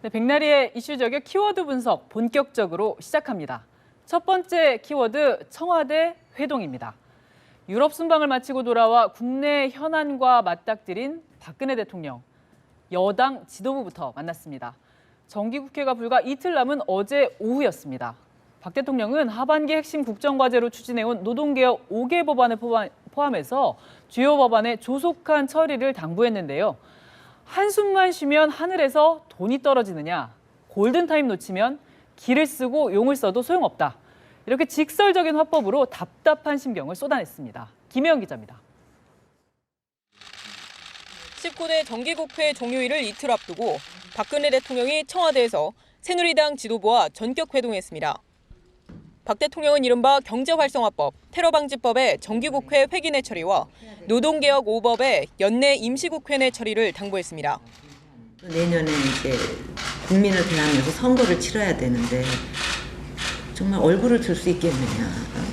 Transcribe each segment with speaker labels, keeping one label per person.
Speaker 1: 네, 백나리의 이슈 저격 키워드 분석 본격적으로 시작합니다. 첫 번째 키워드 청와대 회동입니다. 유럽 순방을 마치고 돌아와 국내 현안과 맞닥뜨린 박근혜 대통령. 여당 지도부부터 만났습니다. 정기국회가 불과 이틀 남은 어제 오후였습니다. 박 대통령은 하반기 핵심 국정과제로 추진해온 노동개혁 5개 법안을 포함해서 주요 법안의 조속한 처리를 당부했는데요. 한숨만 쉬면 하늘에서 돈이 떨어지느냐, 골든타임 놓치면 기를 쓰고 용을 써도 소용없다. 이렇게 직설적인 화법으로 답답한 심경을 쏟아냈습니다. 김혜영 기자입니다.
Speaker 2: 19대 정기국회 종료일을 이틀 앞두고 박근혜 대통령이 청와대에서 새누리당 지도부와 전격 회동했습니다. 박 대통령은 이른바 경제활성화법, 테러방지법의 정기국회 회기 내 처리와 노동개혁 5법의 연내 임시국회 내 처리를 당부했습니다.
Speaker 3: 내년에 이제 국민을 대하면서 선거를 치러야 되는데 정말 얼굴을 들 수 있겠느냐,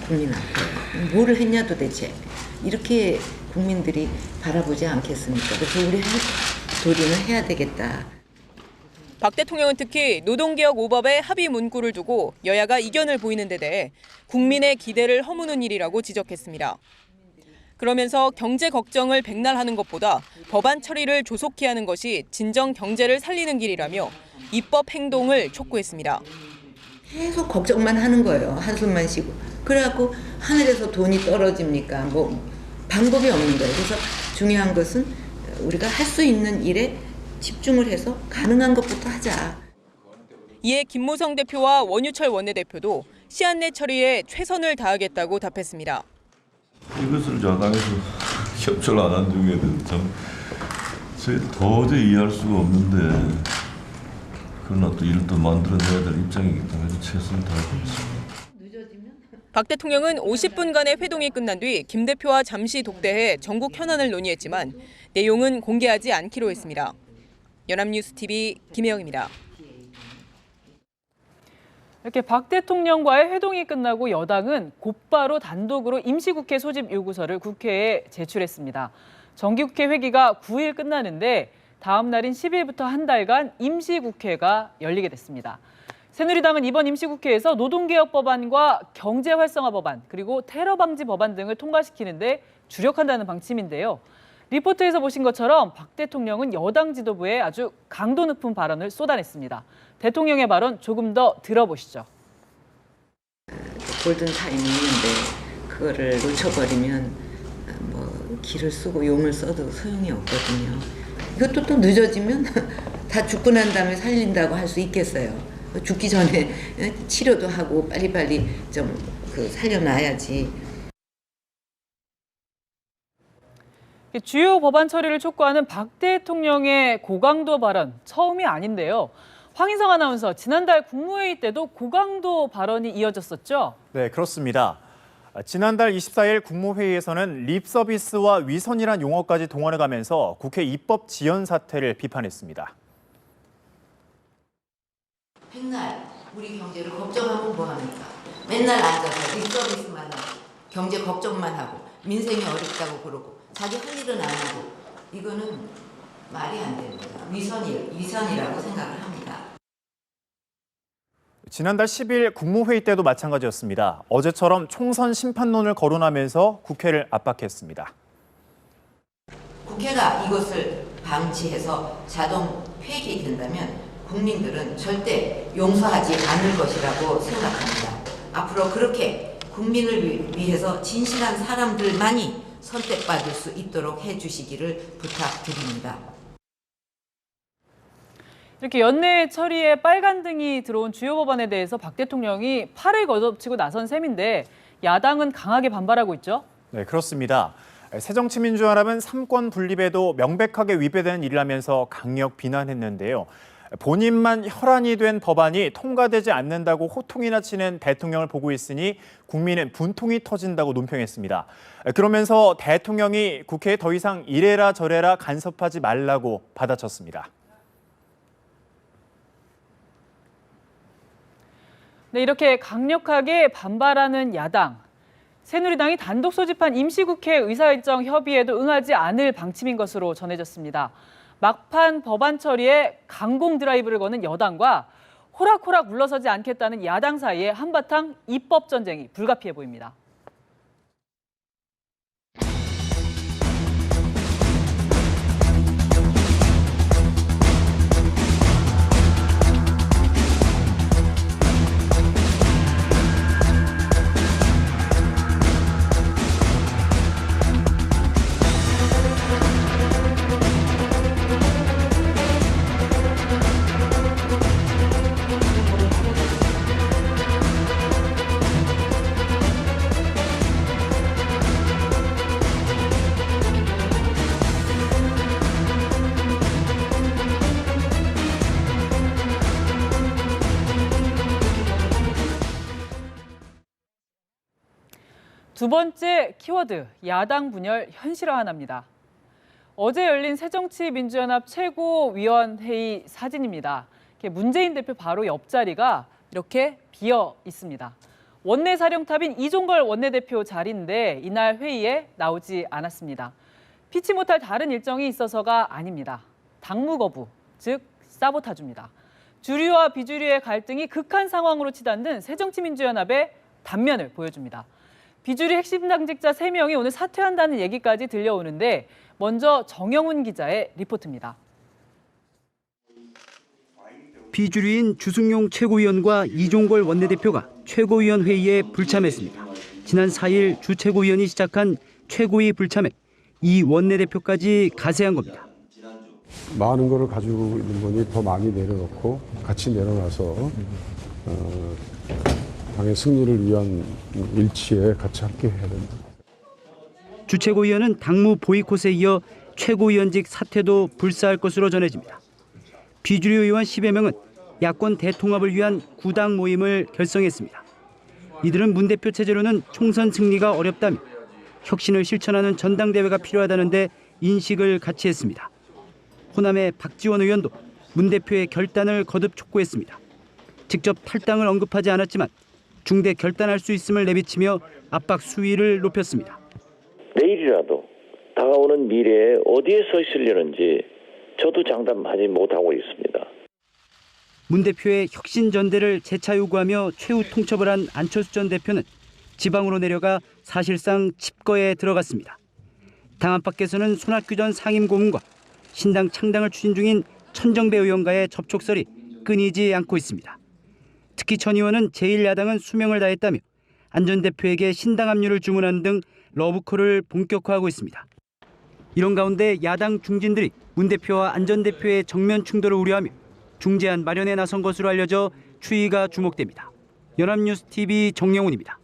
Speaker 3: 국민 앞에. 뭐를 했냐 도대체. 이렇게 국민들이 바라보지 않겠습니까? 그래서 우리 할 도리는 해야 되겠다.
Speaker 2: 박 대통령은 특히 노동개혁 5법의 합의 문구를 두고 여야가 이견을 보이는 데 대해 국민의 기대를 허무는 일이라고 지적했습니다. 그러면서 경제 걱정을 백날하는 것보다 법안 처리를 조속히 하는 것이 진정 경제를 살리는 길이라며 입법 행동을 촉구했습니다.
Speaker 3: 계속 걱정만 하는 거예요. 한숨만 쉬고. 그래갖고 하늘에서 돈이 떨어집니까? 뭐 방법이 없는 거예요. 그래서 중요한 것은 우리가 할 수 있는 일에 집중을 해서 가능한 것부터 하자.
Speaker 2: 이에 김무성 대표와 원유철 원내대표도 시한 내 처리에 최선을 다하겠다고 답했습니다.
Speaker 4: 이것을 야당에서 협조를 안 한 중에 참 저희 도저히 이해할 수가 없는데 그러나 또 일을 또 만들어내야 될 입장이기 때문에 최선을 다하겠습니다.
Speaker 2: 박 대통령은 50분간의 회동이 끝난 뒤 김 대표와 잠시 독대해 전국 현안을 논의했지만 내용은 공개하지 않기로 했습니다. 연합뉴스TV 김혜영입니다.
Speaker 1: 이렇게 박 대통령과의 회동이 끝나고 여당은 곧바로 단독으로 임시국회 소집 요구서를 국회에 제출했습니다. 정기국회 회기가 9일 끝나는데 다음 날인 10일부터 한 달간 임시국회가 열리게 됐습니다. 새누리당은 이번 임시국회에서 노동개혁 법안과 경제활성화 법안, 그리고 테러방지 법안 등을 통과시키는데 주력한다는 방침인데요. 리포트에서 보신 것처럼 박 대통령은 여당 지도부에 아주 강도 높은 발언을 쏟아냈습니다. 대통령의 발언 조금 더 들어보시죠.
Speaker 3: 골든타임이 있는데 그거를 놓쳐버리면 뭐 기를 쓰고 용을 써도 소용이 없거든요. 이것도 또 늦어지면 다 죽고 난 다음에 살린다고 할 수 있겠어요. 죽기 전에 치료도 하고 빨리빨리 좀 살려놔야지.
Speaker 1: 주요 법안 처리를 촉구하는 박 대통령의 고강도 발언 처음이 아닌데요. 황인성 아나운서, 지난달 국무회의 때도 고강도 발언이 이어졌었죠?
Speaker 5: 네, 그렇습니다. 지난달 24일 국무회의에서는 립서비스와 위선이란 용어까지 동원해가면서 국회 입법 지연 사태를 비판했습니다.
Speaker 3: 맨날 우리 경제를 걱정하면 뭐합니까? 맨날 앉아서 립서비스만 하고 경제 걱정만 하고 민생이 어렵다고 그러고 자기 할 일은 안 하고 이거는 말이 안 됩니다. 위선이라고 생각을 합니다.
Speaker 5: 지난달 10일 국무회의 때도 마찬가지였습니다. 어제처럼 총선 심판론을 거론하면서 국회를 압박했습니다.
Speaker 3: 국회가 이것을 방치해서 자동 폐기된다면 국민들은 절대 용서하지 않을 것이라고 생각합니다. 앞으로 그렇게 국민을 위해서 진실한 사람들만이 선택받을 수 있도록 해주시기를 부탁드립니다.
Speaker 1: 이렇게 연내 처리에 빨간등이 들어온 주요 법안에 대해서 박 대통령이 팔을 걷어붙이고 나선 셈인데 야당은 강하게 반발하고 있죠?
Speaker 5: 네, 그렇습니다. 새정치민주연합은 삼권 분립에도 명백하게 위배되는 일이라면서 강력 비난했는데요. 본인만 혈안이 된 법안이 통과되지 않는다고 호통이나 치는 대통령을 보고 있으니 국민은 분통이 터진다고 논평했습니다. 그러면서 대통령이 국회에 더 이상 이래라 저래라 간섭하지 말라고 받아쳤습니다.
Speaker 1: 네, 이렇게 강력하게 반발하는 야당. 새누리당이 단독 소집한 임시국회 의사일정 협의에도 응하지 않을 방침인 것으로 전해졌습니다. 막판 법안 처리에 강공 드라이브를 거는 여당과 호락호락 물러서지 않겠다는 야당 사이에 한바탕 입법 전쟁이 불가피해 보입니다. 두 번째 키워드, 야당 분열 현실화합니다. 어제 열린 새정치민주연합 최고위원회의 사진입니다. 문재인 대표 바로 옆자리가 이렇게 비어 있습니다. 원내 사령탑인 이종걸 원내대표 자리인데 이날 회의에 나오지 않았습니다. 피치 못할 다른 일정이 있어서가 아닙니다. 당무 거부, 즉 사보타주입니다. 주류와 비주류의 갈등이 극한 상황으로 치닫는 새정치민주연합의 단면을 보여줍니다. 비주류 핵심 당직자 3명이 오늘 사퇴한다는 얘기까지 들려오는데 먼저 정영훈 기자의 리포트입니다.
Speaker 6: 비주류인 주승용 최고위원과 이종걸 원내대표가 최고위원 회의에 불참했습니다. 지난 4일 주 최고위원이 시작한 최고위 불참에 이 원내대표까지 가세한 겁니다.
Speaker 7: 많은 거를 가지고 있는 분이 더 많이 내려놓고 같이 내려놔서 당의 승리를 위한 일치에 같이 함께 해야 된다.
Speaker 6: 주 최고위원은 당무 보이콧에 이어 최고위원직 사퇴도 불사할 것으로 전해집니다. 비주류 의원 10여 명은 야권 대통합을 위한 구당 모임을 결성했습니다. 이들은 문 대표 체제로는 총선 승리가 어렵다며 혁신을 실천하는 전당대회가 필요하다는데 인식을 같이 했습니다. 호남의 박지원 의원도 문 대표의 결단을 거듭 촉구했습니다. 직접 탈당을 언급하지 않았지만 중대 결단할 수 있음을 내비치며 압박 수위를 높였습니다.
Speaker 8: 내일이라도 다가오는 미래에 어디에 서 있으려는지 저도 장담하지 못하고 있습니다.
Speaker 6: 문 대표의 혁신 전대를 재차 요구하며 최후 통첩을 한 안철수 전 대표는 지방으로 내려가 사실상 칩거에 들어갔습니다. 당 안팎에서는 손학규 전 상임고문과 신당 창당을 추진 중인 천정배 의원과의 접촉설이 끊이지 않고 있습니다. 특히 천 의원은 제1야당은 수명을 다했다며 안 전 대표에게 신당 합류를 주문하는 등 러브콜을 본격화하고 있습니다. 이런 가운데 야당 중진들이 문 대표와 안 전 대표의 정면 충돌을 우려하며 중재안 마련에 나선 것으로 알려져 추이가 주목됩니다. 연합뉴스TV 정영훈입니다.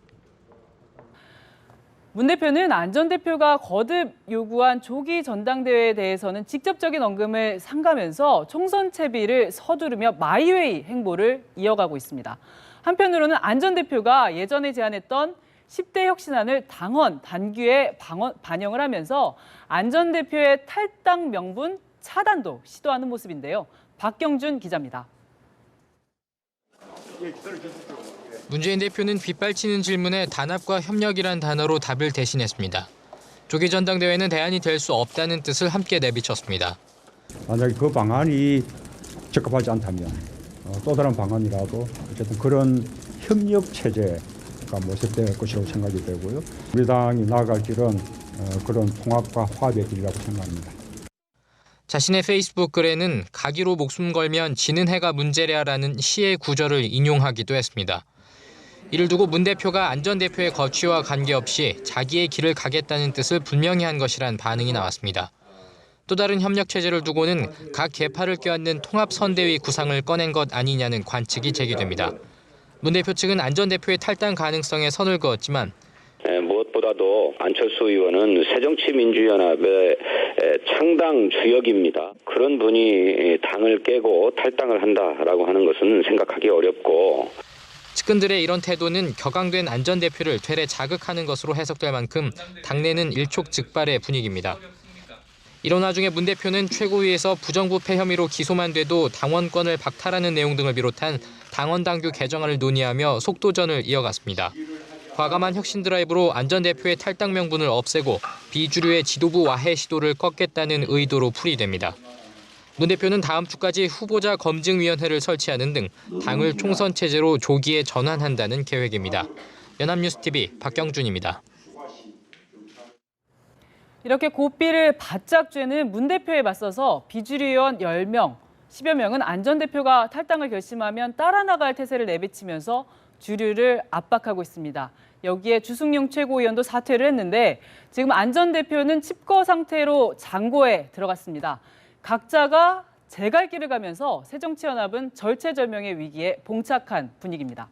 Speaker 1: 문 대표는 안 전 대표가 거듭 요구한 조기 전당대회에 대해서는 직접적인 언급을 삼가면서 총선 채비를 서두르며 마이웨이 행보를 이어가고 있습니다. 한편으로는 안 전 대표가 예전에 제안했던 10대 혁신안을 당원 단규에 반영을 하면서 안 전 대표의 탈당 명분 차단도 시도하는 모습인데요. 박경준 기자입니다.
Speaker 9: 문재인 대표는 빗발치는 질문에 단합과 협력이란 단어로 답을 대신했습니다. 조기 전당대회는 대안이 될 수 없다는 뜻을 함께 내비쳤습니다.
Speaker 7: 만약에 그 방안이 적합하지 않다면 또 다른 방안이라도 어쨌든 그런 협력 체제가 모색될 것이라고 생각이 되고요. 우리 당이 나아갈 길은 그런 통합과 화합의 길이라고 생각합니다.
Speaker 9: 자신의 페이스북 글에는 가기로 목숨 걸면 지는 해가 문제랴라는 시의 구절을 인용하기도 했습니다. 이를 두고 문 대표가 안 전 대표의 거취와 관계없이 자기의 길을 가겠다는 뜻을 분명히 한 것이란 반응이 나왔습니다. 또 다른 협력 체제를 두고는 각 계파를 껴안는 통합선대위 구상을 꺼낸 것 아니냐는 관측이 제기됩니다. 문 대표 측은 안 전 대표의 탈당 가능성에 선을 그었지만
Speaker 8: 무엇보다도 안철수 의원은 새정치민주연합의 창당 주역입니다. 그런 분이 당을 깨고 탈당을 한다라고 하는 것은 생각하기 어렵고
Speaker 9: 측근들의 이런 태도는 격앙된 안 전 대표를 되레 자극하는 것으로 해석될 만큼 당내는 일촉즉발의 분위기입니다. 이런 와중에 문 대표는 최고위에서 부정부패 혐의로 기소만 돼도 당원권을 박탈하는 내용 등을 비롯한 당원 당규 개정안을 논의하며 속도전을 이어갔습니다. 과감한 혁신 드라이브로 안 전 대표의 탈당 명분을 없애고 비주류의 지도부 와해 시도를 꺾겠다는 의도로 풀이됩니다. 문 대표는 다음 주까지 후보자 검증위원회를 설치하는 등 당을 총선 체제로 조기에 전환한다는 계획입니다. 연합뉴스TV 박경준입니다.
Speaker 1: 이렇게 고삐를 바짝 쬐는 문 대표에 맞서서 비주류위원 10명, 10여 명은 안 전 대표가 탈당을 결심하면 따라 나갈 태세를 내비치면서 주류를 압박하고 있습니다. 여기에 주승용 최고위원도 사퇴를 했는데 지금 안 전 대표는 칩거 상태로 장고에 들어갔습니다. 각자가 제 갈 길을 가면서 새정치연합은 절체절명의 위기에 봉착한 분위기입니다.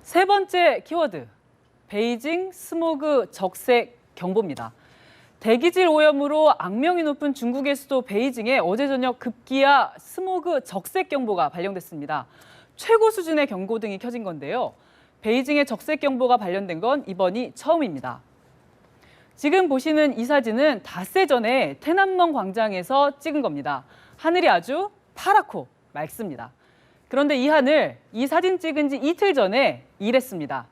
Speaker 1: 세 번째 키워드, 베이징 스모그 적색 경보입니다. 대기질 오염으로 악명이 높은 중국의 수도 베이징에 어제 저녁 급기야 스모그 적색 경보가 발령됐습니다. 최고 수준의 경고등이 켜진 건데요. 베이징에 적색 경보가 발령된 건 이번이 처음입니다. 지금 보시는 이 사진은 닷새 전에天安문 광장에서 찍은 겁니다. 하늘이 아주 파랗고 맑습니다. 그런데 이 하늘, 이 사진 찍은 지 이틀 전에 이랬습니다.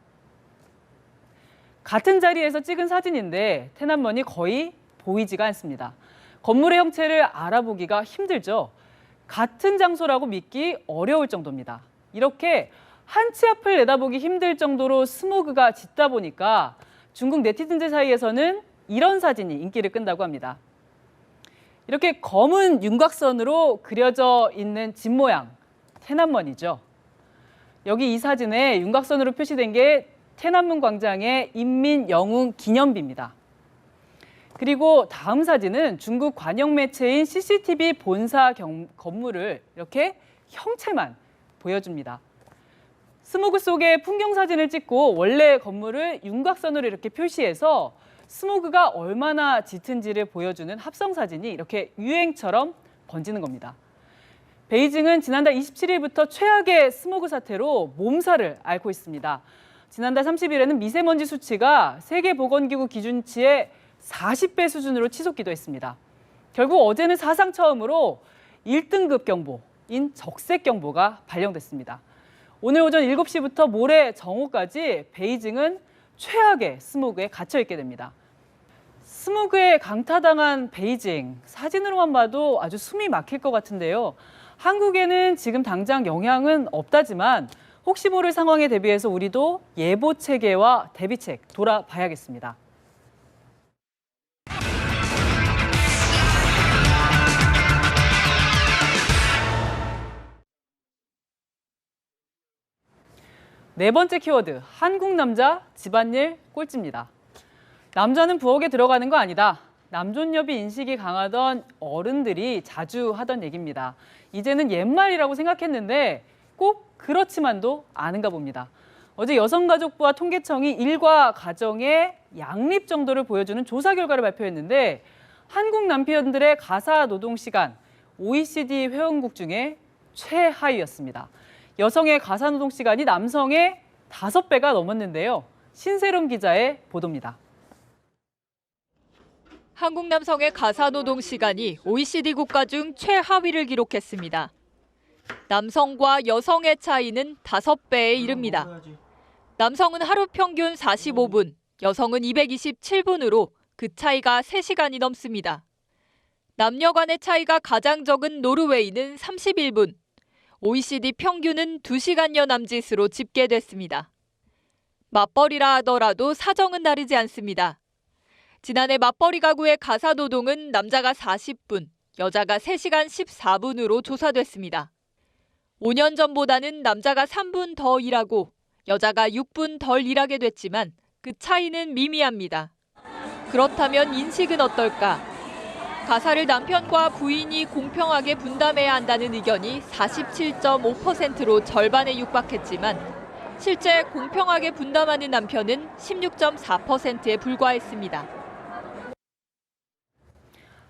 Speaker 1: 같은 자리에서 찍은 사진인데天安문이 거의 보이지가 않습니다. 건물의 형체를 알아보기가 힘들죠. 같은 장소라고 믿기 어려울 정도입니다. 이렇게 한 치 앞을 내다보기 힘들 정도로 스모그가 짙다 보니까 중국 네티즌들 사이에서는 이런 사진이 인기를 끈다고 합니다. 이렇게 검은 윤곽선으로 그려져 있는 집 모양,天安문이죠. 여기 이 사진에 윤곽선으로 표시된 게天安문 광장의 인민영웅 기념비입니다. 그리고 다음 사진은 중국 관영 매체인 CCTV 본사 건물을 이렇게 형체만 보여줍니다. 스모그 속에 풍경 사진을 찍고 원래 건물을 윤곽선으로 이렇게 표시해서 스모그가 얼마나 짙은지를 보여주는 합성 사진이 이렇게 유행처럼 번지는 겁니다. 베이징은 지난달 27일부터 최악의 스모그 사태로 몸살을 앓고 있습니다. 지난달 30일에는 미세먼지 수치가 세계보건기구 기준치의 40배 수준으로 치솟기도 했습니다. 결국 어제는 사상 처음으로 1등급 경보인 적색 경보가 발령됐습니다. 오늘 오전 7시부터 모레 정오까지 베이징은 최악의 스모그에 갇혀 있게 됩니다. 스모그에 강타당한 베이징, 사진으로만 봐도 아주 숨이 막힐 것 같은데요. 한국에는 지금 당장 영향은 없다지만 혹시 모를 상황에 대비해서 우리도 예보 체계와 대비책 돌아봐야겠습니다. 네 번째 키워드, 한국 남자 집안일 꼴찌입니다. 남자는 부엌에 들어가는 거 아니다. 남존여비 인식이 강하던 어른들이 자주 하던 얘기입니다. 이제는 옛말이라고 생각했는데 꼭 그렇지만도 않은가 봅니다. 어제 여성가족부와 통계청이 일과 가정의 양립 정도를 보여주는 조사 결과를 발표했는데 한국 남편들의 가사 노동 시간 OECD 회원국 중에 최하위였습니다. 여성의 가사 노동 시간이 남성의 5배가 넘었는데요. 신세롬 기자의 보도입니다.
Speaker 10: 한국 남성의 가사 노동 시간이 OECD 국가 중 최하위를 기록했습니다. 남성과 여성의 차이는 5배에 이릅니다. 남성은 하루 평균 45분, 여성은 227분으로 그 차이가 3시간이 넘습니다. 남녀 간의 차이가 가장 적은 노르웨이는 31분, OECD 평균은 2시간여 남짓으로 집계됐습니다. 맞벌이라 하더라도 사정은 다르지 않습니다. 지난해 맞벌이 가구의 가사 노동은 남자가 40분, 여자가 3시간 14분으로 조사됐습니다. 5년 전보다는 남자가 3분 더 일하고 여자가 6분 덜 일하게 됐지만 그 차이는 미미합니다. 그렇다면 인식은 어떨까? 가사를 남편과 부인이 공평하게 분담해야 한다는 의견이 47.5%로 절반에 육박했지만 실제 공평하게 분담하는 남편은 16.4%에 불과했습니다.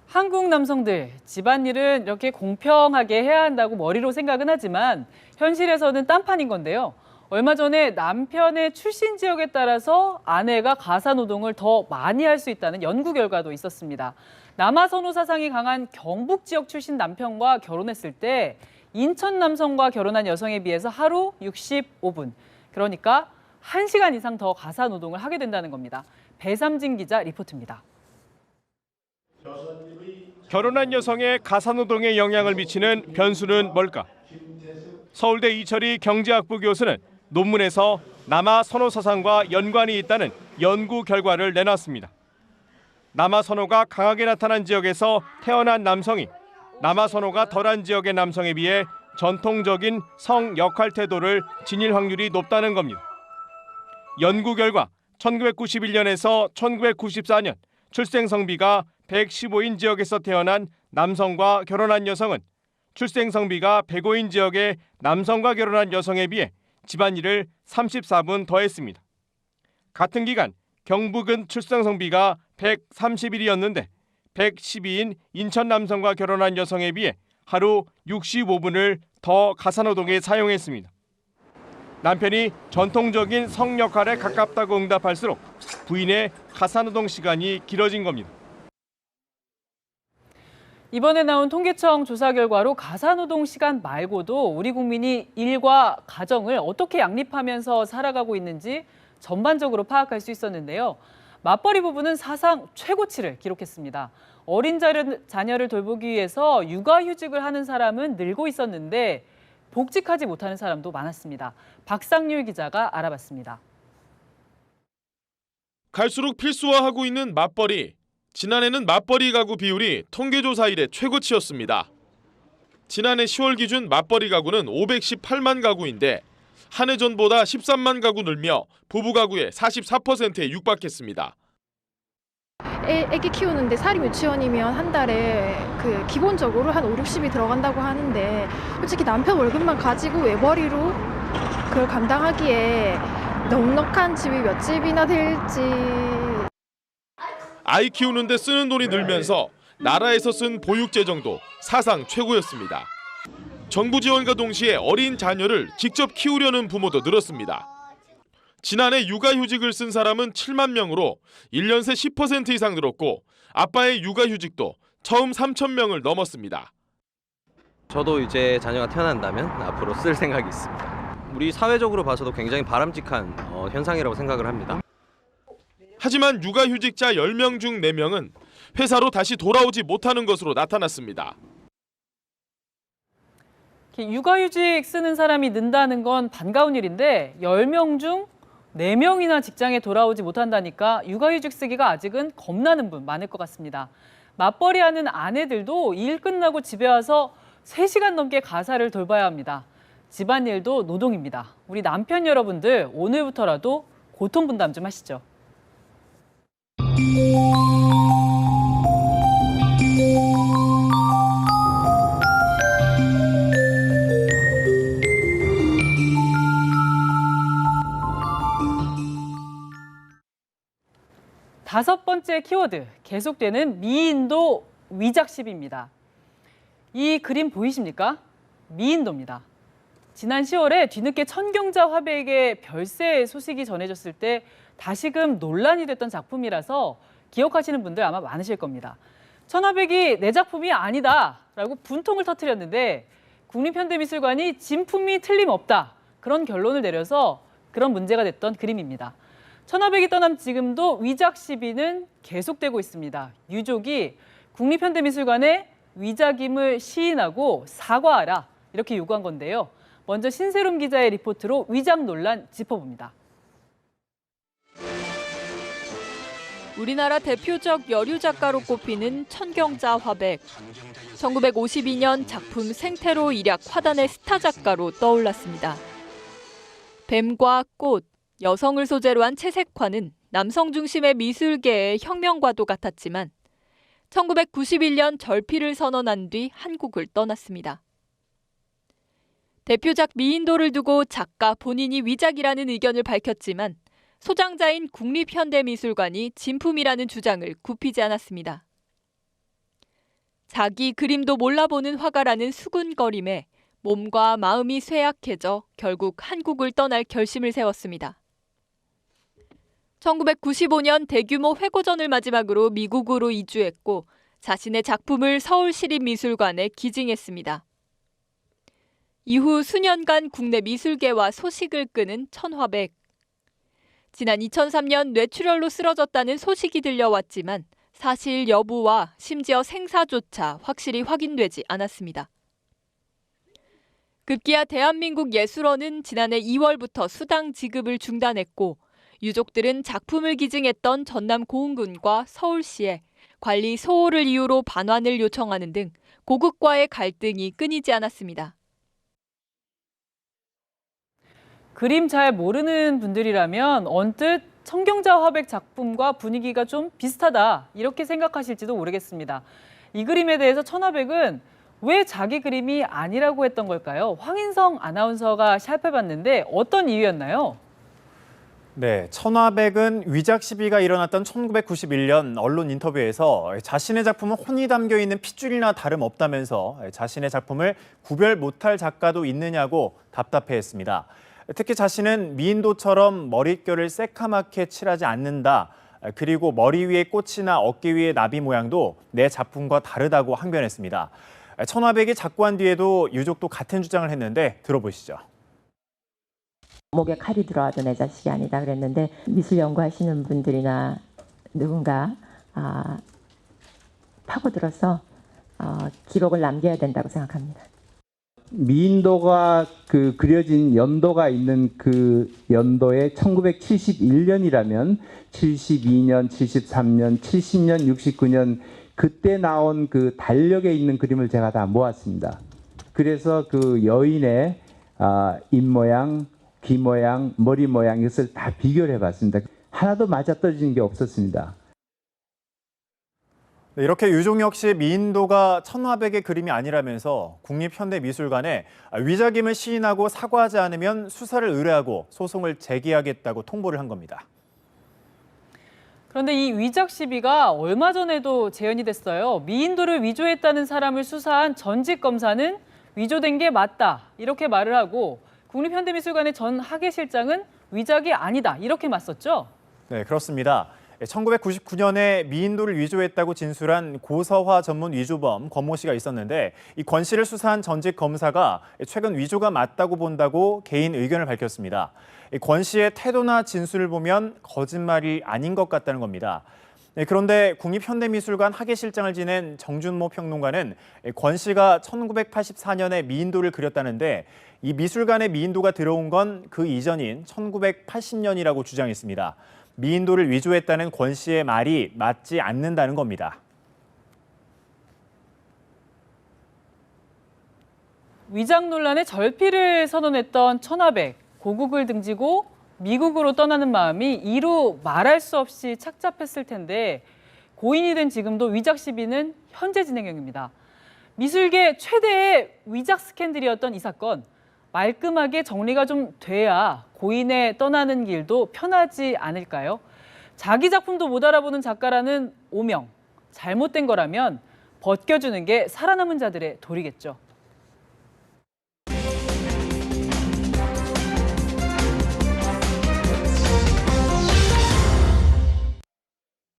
Speaker 1: 한국 남성들, 집안일은 이렇게 공평하게 해야 한다고 머리로 생각은 하지만 현실에서는 딴판인 건데요. 얼마 전에 남편의 출신 지역에 따라서 아내가 가사 노동을 더 많이 할 수 있다는 연구 결과도 있었습니다. 남아 선호 사상이 강한 경북 지역 출신 남편과 결혼했을 때 인천 남성과 결혼한 여성에 비해서 하루 65분, 그러니까 1시간 이상 더 가사 노동을 하게 된다는 겁니다. 배삼진 기자 리포트입니다.
Speaker 11: 결혼한 여성의 가사노동에 영향을 미치는 변수는 뭘까? 서울대 이철희 경제학부 교수는 논문에서 남아 선호 사상과 연관이 있다는 연구 결과를 내놨습니다. 남아 선호가 강하게 나타난 지역에서 태어난 남성이 남아 선호가 덜한 지역의 남성에 비해 전통적인 성 역할 태도를 지닐 확률이 높다는 겁니다. 연구 결과 1991년에서 1994년 출생 성비가 115인 지역에서 태어난 남성과 결혼한 여성은 출생 성비가 105인 지역의 남성과 결혼한 여성에 비해 집안일을 34분 더 했습니다. 같은 기간 경북은 출생 성비가 131이었는데 112인 인천 남성과 결혼한 여성에 비해 하루 65분을 더 가사노동에 사용했습니다. 남편이 전통적인 성 역할에 가깝다고 응답할수록 부인의 가사노동 시간이 길어진 겁니다.
Speaker 1: 이번에 나온 통계청 조사 결과로 가사노동 시간 말고도 우리 국민이 일과 가정을 어떻게 양립하면서 살아가고 있는지 전반적으로 파악할 수 있었는데요. 맞벌이 부부는 사상 최고치를 기록했습니다. 어린 자녀를 돌보기 위해서 육아휴직을 하는 사람은 늘고 있었는데 복직하지 못하는 사람도 많았습니다. 박상률 기자가 알아봤습니다.
Speaker 12: 갈수록 필수화하고 있는 맞벌이. 지난해는 맞벌이 가구 비율이 통계조사 이래 최고치였습니다. 지난해 10월 기준 맞벌이 가구는 518만 가구인데 한 해 전보다 13만 가구 늘며 부부 가구의 44%에 육박했습니다.
Speaker 13: 애기 키우는데 사립 유치원이면 한 달에 기본적으로 한 5, 60이 들어간다고 하는데 솔직히 남편 월급만 가지고 외벌이로 그걸 감당하기에 넉넉한 집이 몇 집이나 될지.
Speaker 12: 아이 키우는데 쓰는 돈이 늘면서 나라에서 쓴 보육재정도 사상 최고였습니다. 정부 지원과 동시에 어린 자녀를 직접 키우려는 부모도 늘었습니다. 지난해 육아휴직을 쓴 사람은 7만 명으로 1년 새 10% 이상 늘었고 아빠의 육아휴직도 처음 3천 명을 넘었습니다.
Speaker 14: 저도 이제 자녀가 태어난다면 앞으로 쓸 생각이 있습니다. 우리 사회적으로 봐서도 굉장히 바람직한 현상이라고 생각을 합니다.
Speaker 12: 하지만 육아휴직자 10명 중 4명은 회사로 다시 돌아오지 못하는 것으로 나타났습니다.
Speaker 1: 육아휴직 쓰는 사람이 는다는 건 반가운 일인데 10명 중 4명이나 직장에 돌아오지 못한다니까 육아휴직 쓰기가 아직은 겁나는 분 많을 것 같습니다. 맞벌이하는 아내들도 일 끝나고 집에 와서 3시간 넘게 가사를 돌봐야 합니다. 집안일도 노동입니다. 우리 남편 여러분들 오늘부터라도 고통 분담 좀 하시죠. 다섯 번째 키워드, 계속되는 미인도 위작십입니다. 이 그림 보이십니까? 미인도입니다. 지난 10월에 뒤늦게 천경자 화백의 별세 소식이 전해졌을 때 다시금 논란이 됐던 작품이라서 기억하시는 분들 아마 많으실 겁니다. 천화백이 내 작품이 아니다라고 분통을 터뜨렸는데 국립현대미술관이 진품이 틀림없다 그런 결론을 내려서 그런 문제가 됐던 그림입니다. 천화백이 떠난 지금도 위작 시비는 계속되고 있습니다. 유족이 국립현대미술관에 위작임을 시인하고 사과하라 이렇게 요구한 건데요. 먼저 신세롬 기자의 리포트로 위작 논란 짚어봅니다.
Speaker 10: 우리나라 대표적 여류 작가로 꼽히는 천경자 화백. 1952년 작품 생태로 일약 화단의 스타 작가로 떠올랐습니다. 뱀과 꽃, 여성을 소재로 한 채색화는 남성 중심의 미술계의 혁명과도 같았지만 1991년 절필을 선언한 뒤 한국을 떠났습니다. 대표작 미인도를 두고 작가 본인이 위작이라는 의견을 밝혔지만 소장자인 국립현대미술관이 진품이라는 주장을 굽히지 않았습니다. 자기 그림도 몰라보는 화가라는 수군거림에 몸과 마음이 쇠약해져 결국 한국을 떠날 결심을 세웠습니다. 1995년 대규모 회고전을 마지막으로 미국으로 이주했고 자신의 작품을 서울시립미술관에 기증했습니다. 이후 수년간 국내 미술계와 소식을 끄는 천화백. 지난 2003년 뇌출혈로 쓰러졌다는 소식이 들려왔지만 사실 여부와 심지어 생사조차 확실히 확인되지 않았습니다. 급기야 대한민국 예술원은 지난해 2월부터 수당 지급을 중단했고 유족들은 작품을 기증했던 전남 고흥군과 서울시에 관리 소홀을 이유로 반환을 요청하는 등 고국과의 갈등이 끊이지 않았습니다.
Speaker 1: 그림 잘 모르는 분들이라면 언뜻 청경자 화백 작품과 분위기가 좀 비슷하다 이렇게 생각하실지도 모르겠습니다. 이 그림에 대해서 천화백은 왜 자기 그림이 아니라고 했던 걸까요? 황인성 아나운서가 살펴봤는데 어떤 이유였나요?
Speaker 5: 네, 천화백은 위작 시비가 일어났던 1991년 언론 인터뷰에서 자신의 작품은 혼이 담겨 있는 핏줄이나 다름없다면서 자신의 작품을 구별 못할 작가도 있느냐고 답답해했습니다. 특히 자신은 미인도처럼 머릿결을 새카맣게 칠하지 않는다. 그리고 머리 위에 꽃이나 어깨 위의 나비 모양도 내 작품과 다르다고 항변했습니다. 천화백이 작고한 뒤에도 유족도 같은 주장을 했는데 들어보시죠.
Speaker 15: 목에 칼이 들어와도 내 자식이 아니다 그랬는데 미술 연구하시는 분들이나 누군가 파고들어서 기록을 남겨야 된다고 생각합니다.
Speaker 16: 미인도가 그려진 연도가 있는 그 연도에 1971년이라면 72년, 73년, 70년, 69년 그때 나온 그 달력에 있는 그림을 제가 다 모았습니다. 그래서 그 여인의 입 모양, 귀 모양, 머리 모양 이것을 다 비교를 해봤습니다. 하나도 맞아떨어지는 게 없었습니다.
Speaker 5: 네, 이렇게 유족 역시 미인도가 천화백의 그림이 아니라면서 국립현대미술관에 위작임을 시인하고 사과하지 않으면 수사를 의뢰하고 소송을 제기하겠다고 통보를 한 겁니다.
Speaker 1: 그런데 이 위작 시비가 얼마 전에도 재현이 됐어요. 미인도를 위조했다는 사람을 수사한 전직 검사는 위조된 게 맞다 이렇게 말을 하고 국립현대미술관의 전 학예실장은 위작이 아니다 이렇게 맞섰죠?
Speaker 5: 네, 그렇습니다. 1999년에 미인도를 위조했다고 진술한 고서화 전문 위조범 권모 씨가 있었는데 이 권 씨를 수사한 전직 검사가 최근 위조가 맞다고 본다고 개인 의견을 밝혔습니다. 권 씨의 태도나 진술을 보면 거짓말이 아닌 것 같다는 겁니다. 그런데 국립현대미술관 학예실장을 지낸 정준모 평론가는 권 씨가 1984년에 미인도를 그렸다는데 이 미술관에 미인도가 들어온 건 그 이전인 1980년이라고 주장했습니다. 미인도를 위조했다는 권 씨의 말이 맞지 않는다는 겁니다.
Speaker 1: 위작 논란에 절필을 선언했던 천화백, 고국을 등지고 미국으로 떠나는 마음이 이루 말할 수 없이 착잡했을 텐데 고인이 된 지금도 위작 시비는 현재 진행형입니다. 미술계 최대의 위작 스캔들이었던 이 사건, 말끔하게 정리가 좀 돼야 고인의 떠나는 길도 편하지 않을까요? 자기 작품도 못 알아보는 작가라는 오명, 잘못된 거라면 벗겨주는 게 살아남은 자들의 도리겠죠.